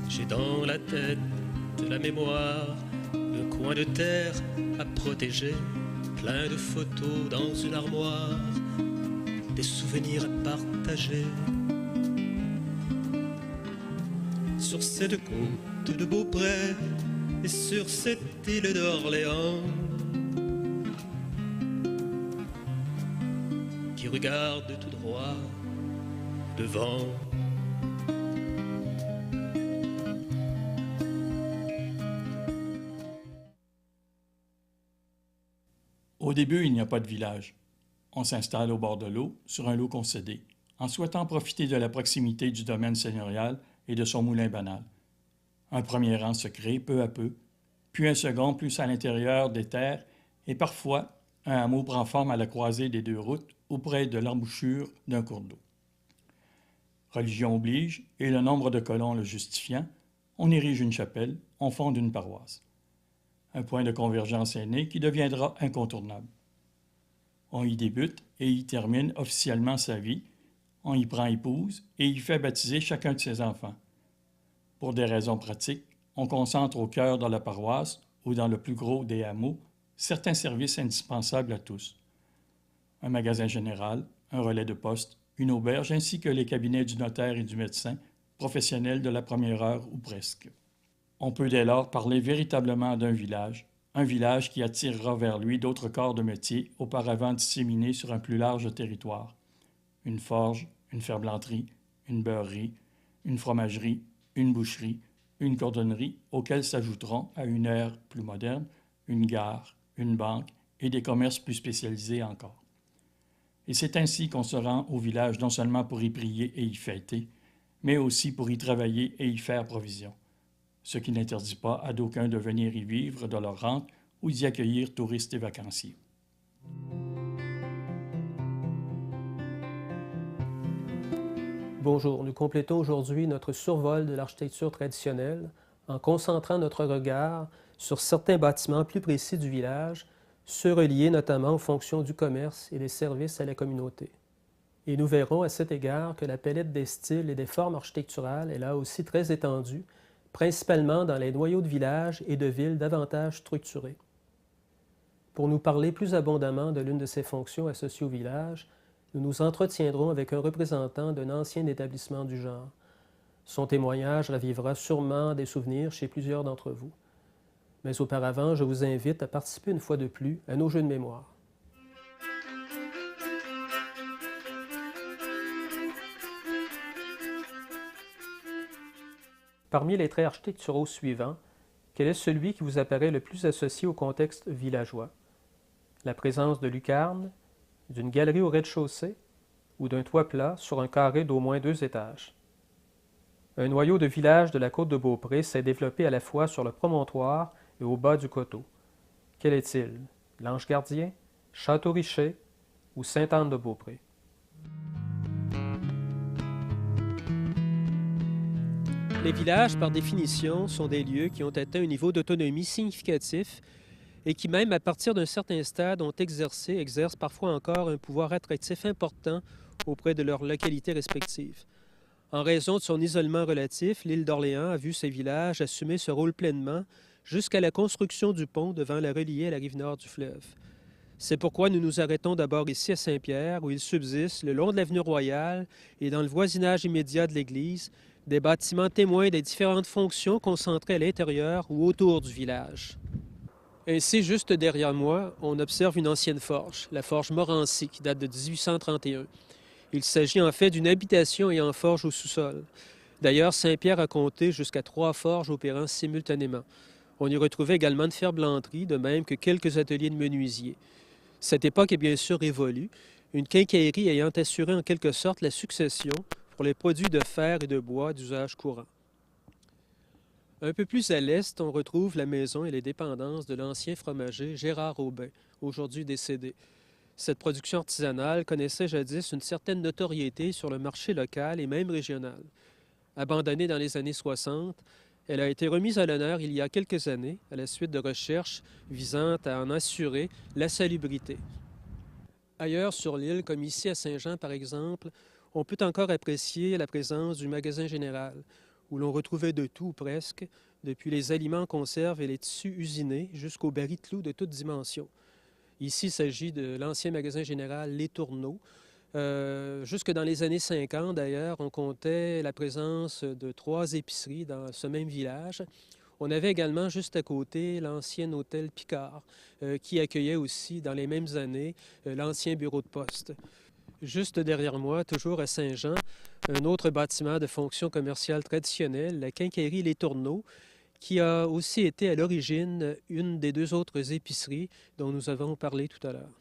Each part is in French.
J'ai dans la tête de la mémoire, le coin de terre à protéger, plein de photos dans une armoire, des souvenirs à partager. Sur cette côte de Beaupré et sur cette île d'Orléans, qui regarde tout droit devant. Au début, il n'y a pas de village. On s'installe au bord de l'eau, sur un lot concédé, en souhaitant profiter de la proximité du domaine seigneurial et de son moulin banal. Un premier rang se crée peu à peu, puis un second plus à l'intérieur des terres, et parfois, un hameau prend forme à la croisée des deux routes ou près de l'embouchure d'un cours d'eau. Religion oblige, et le nombre de colons le justifiant, on érige une chapelle, on fonde une paroisse. Un point de convergence est né qui deviendra incontournable. On y débute et y termine officiellement sa vie, on y prend épouse et y fait baptiser chacun de ses enfants. Pour des raisons pratiques, on concentre au cœur de la paroisse ou dans le plus gros des hameaux certains services indispensables à tous. Un magasin général, un relais de poste, une auberge ainsi que les cabinets du notaire et du médecin, professionnels de la première heure ou presque. On peut dès lors parler véritablement d'un village, un village qui attirera vers lui d'autres corps de métier auparavant disséminés sur un plus large territoire. Une forge, une ferblanterie, une beurrerie, une fromagerie, une boucherie, une cordonnerie, auxquelles s'ajouteront, à une ère plus moderne, une gare, une banque et des commerces plus spécialisés encore. Et c'est ainsi qu'on se rend au village non seulement pour y prier et y fêter, mais aussi pour y travailler et y faire provision, ce qui n'interdit pas à d'aucuns de venir y vivre de leur rente ou d'y accueillir touristes et vacanciers. Bonjour, nous complétons aujourd'hui notre survol de l'architecture traditionnelle en concentrant notre regard sur certains bâtiments plus précis du village, ceux reliés notamment aux fonctions du commerce et des services à la communauté. Et nous verrons à cet égard que la palette des styles et des formes architecturales est là aussi très étendue, principalement dans les noyaux de villages et de villes davantage structurés. Pour nous parler plus abondamment de l'une de ces fonctions associées au village, nous nous entretiendrons avec un représentant d'un ancien établissement du genre. Son témoignage ravivera sûrement des souvenirs chez plusieurs d'entre vous. Mais auparavant, je vous invite à participer une fois de plus à nos jeux de mémoire. Parmi les traits architecturaux suivants, quel est celui qui vous apparaît le plus associé au contexte villageois? La présence de lucarnes, d'une galerie au rez-de-chaussée ou d'un toit plat sur un carré d'au moins 2 étages. Un noyau de village de la côte de Beaupré s'est développé à la fois sur le promontoire et au bas du coteau. Quel est-il? L'Ange-Gardien, Château-Richer ou Sainte-Anne-de-Beaupré? Les villages, par définition, sont des lieux qui ont atteint un niveau d'autonomie significatif et qui, même à partir d'un certain stade, exercent parfois encore un pouvoir attractif important auprès de leurs localités respectives. En raison de son isolement relatif, l'île d'Orléans a vu ses villages assumer ce rôle pleinement jusqu'à la construction du pont devant la relier à la rive nord du fleuve. C'est pourquoi nous nous arrêtons d'abord ici à Saint-Pierre, où il subsiste, le long de l'avenue Royale et dans le voisinage immédiat de l'église, des bâtiments témoins des différentes fonctions concentrées à l'intérieur ou autour du village. Ainsi, juste derrière moi, on observe une ancienne forge, la forge Morancy, qui date de 1831. Il s'agit en fait d'une habitation ayant forge au sous-sol. D'ailleurs, Saint-Pierre a compté jusqu'à 3 forges opérant simultanément. On y retrouvait également une ferblanterie, de même que quelques ateliers de menuisier. Cette époque est bien sûr révolue, une quincaillerie ayant assuré en quelque sorte la succession pour les produits de fer et de bois d'usage courant. Un peu plus à l'est, on retrouve la maison et les dépendances de l'ancien fromager Gérard Aubin, aujourd'hui décédé. Cette production artisanale connaissait jadis une certaine notoriété sur le marché local et même régional. Abandonnée dans les années 60, elle a été remise à l'honneur il y a quelques années à la suite de recherches visant à en assurer la salubrité. Ailleurs sur l'île, comme ici à Saint-Jean par exemple, on peut encore apprécier la présence du magasin général, où l'on retrouvait de tout presque, depuis les aliments en conserve et les tissus usinés jusqu'aux barils de clous de toutes dimensions. Ici, il s'agit de l'ancien magasin général Les Tourneaux. Jusque dans les années 50, d'ailleurs, on comptait la présence de 3 épiceries dans ce même village. On avait également juste à côté l'ancien hôtel Picard, qui accueillait aussi dans les mêmes années l'ancien bureau de poste. Juste derrière moi, toujours à Saint-Jean, un autre bâtiment de fonction commerciale traditionnelle, la quincaillerie Les Tourneaux, qui a aussi été à l'origine une des 2 autres épiceries dont nous avons parlé tout à l'heure.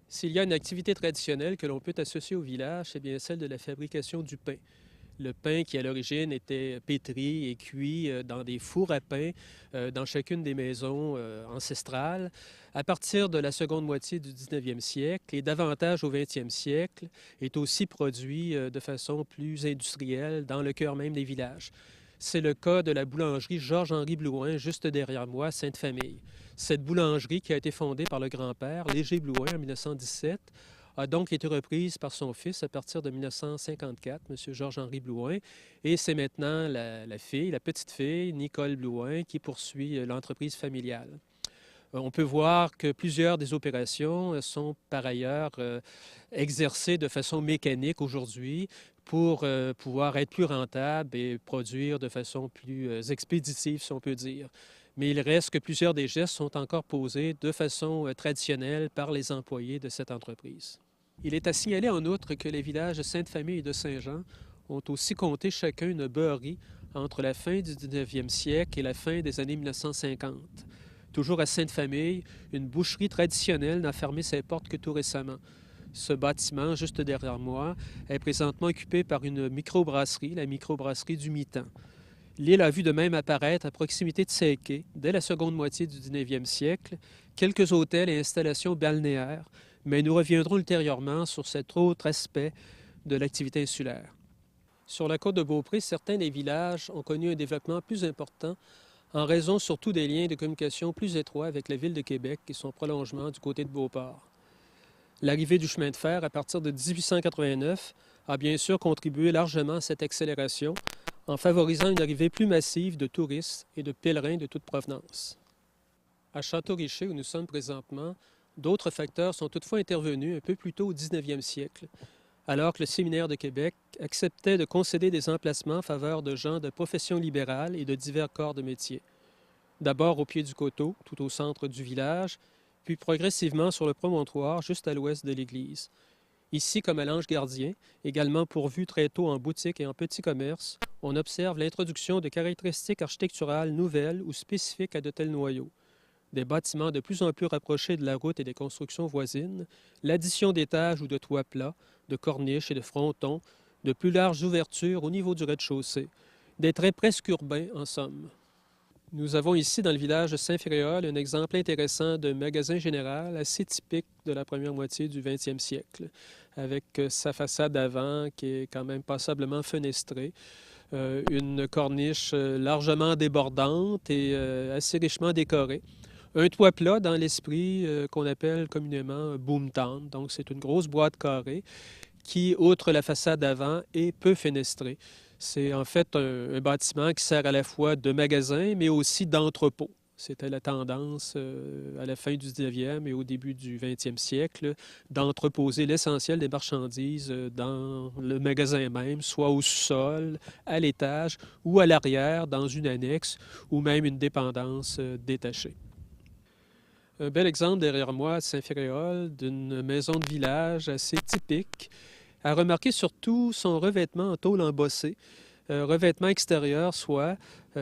S'il y a une activité traditionnelle que l'on peut associer au village, c'est bien celle de la fabrication du pain. Le pain qui, à l'origine, était pétri et cuit dans des fours à pain dans chacune des maisons ancestrales. À partir de la seconde moitié du 19e siècle et davantage au 20e siècle, est aussi produit de façon plus industrielle dans le cœur même des villages. C'est le cas de la boulangerie Georges-Henri Blouin, juste derrière moi, Sainte-Famille. Cette boulangerie, qui a été fondée par le grand-père, Léger Blouin, en 1917, a donc été reprise par son fils à partir de 1954, M. Georges-Henri Blouin. Et c'est maintenant la fille, la petite fille, Nicole Blouin, qui poursuit l'entreprise familiale. On peut voir que plusieurs des opérations sont par ailleurs exercées de façon mécanique aujourd'hui pour pouvoir être plus rentables et produire de façon plus expéditive, si on peut dire. Mais il reste que plusieurs des gestes sont encore posés de façon traditionnelle par les employés de cette entreprise. Il est à signaler en outre que les villages de Sainte-Famille et de Saint-Jean ont aussi compté chacun une beurrerie entre la fin du 19e siècle et la fin des années 1950. Toujours à Sainte-Famille, une boucherie traditionnelle n'a fermé ses portes que tout récemment. Ce bâtiment, juste derrière moi, est présentement occupé par une microbrasserie, la microbrasserie du Mi-temps. L'île a vu de même apparaître à proximité de ses quais, dès la seconde moitié du 19e siècle, quelques hôtels et installations balnéaires, mais nous reviendrons ultérieurement sur cet autre aspect de l'activité insulaire. Sur la côte de Beaupré, certains des villages ont connu un développement plus important en raison surtout des liens de communication plus étroits avec la ville de Québec et son prolongement du côté de Beauport. L'arrivée du chemin de fer à partir de 1889 a bien sûr contribué largement à cette accélération en favorisant une arrivée plus massive de touristes et de pèlerins de toute provenance. À Château-Richer, où nous sommes présentement, d'autres facteurs sont toutefois intervenus un peu plus tôt au 19e siècle, alors que le Séminaire de Québec acceptait de concéder des emplacements en faveur de gens de profession libérale et de divers corps de métier. D'abord au pied du coteau, tout au centre du village, puis progressivement sur le promontoire, juste à l'ouest de l'église. Ici, comme à l'Ange Gardien, également pourvu très tôt en boutique et en petit commerce, on observe l'introduction de caractéristiques architecturales nouvelles ou spécifiques à de tels noyaux. Des bâtiments de plus en plus rapprochés de la route et des constructions voisines, l'addition d'étages ou de toits plats, de corniches et de frontons, de plus larges ouvertures au niveau du rez-de-chaussée, des traits presque urbains en somme. Nous avons ici, dans le village de Saint-Féréol, un exemple intéressant de magasin général assez typique de la première moitié du 20e siècle, avec sa façade avant qui est quand même passablement fenestrée, une corniche largement débordante et assez richement décorée. Un toit plat dans l'esprit qu'on appelle communément boomtown, donc c'est une grosse boîte carrée qui, outre la façade avant, est peu fenestrée. C'est en fait un bâtiment qui sert à la fois de magasin, mais aussi d'entrepôt. C'était la tendance à la fin du 19e et au début du 20e siècle d'entreposer l'essentiel des marchandises dans le magasin même, soit au sous-sol, à l'étage ou à l'arrière, dans une annexe ou même une dépendance détachée. Un bel exemple derrière moi à Saint-Féréol d'une maison de village assez typique, à remarquer surtout son revêtement en tôle embossée, revêtement extérieur soit,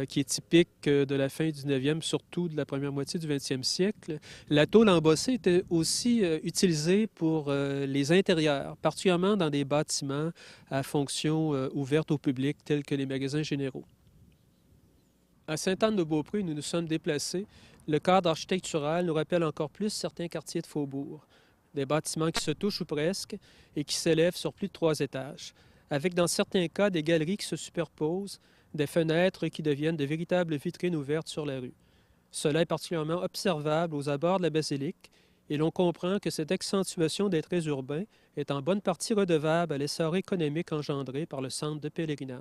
qui est typique de la fin du 19e, surtout de la première moitié du 20e siècle. La tôle embossée était aussi utilisée pour les intérieurs, particulièrement dans des bâtiments à fonction ouverte au public, tels que les magasins généraux. À Sainte-Anne-de-Beaupré, nous nous sommes déplacés. Le cadre architectural nous rappelle encore plus certains quartiers de faubourg. Des bâtiments qui se touchent ou presque et qui s'élèvent sur plus de 3 étages, avec dans certains cas des galeries qui se superposent, des fenêtres qui deviennent de véritables vitrines ouvertes sur la rue. Cela est particulièrement observable aux abords de la basilique et l'on comprend que cette accentuation des traits urbains est en bonne partie redevable à l'essor économique engendré par le centre de pèlerinage.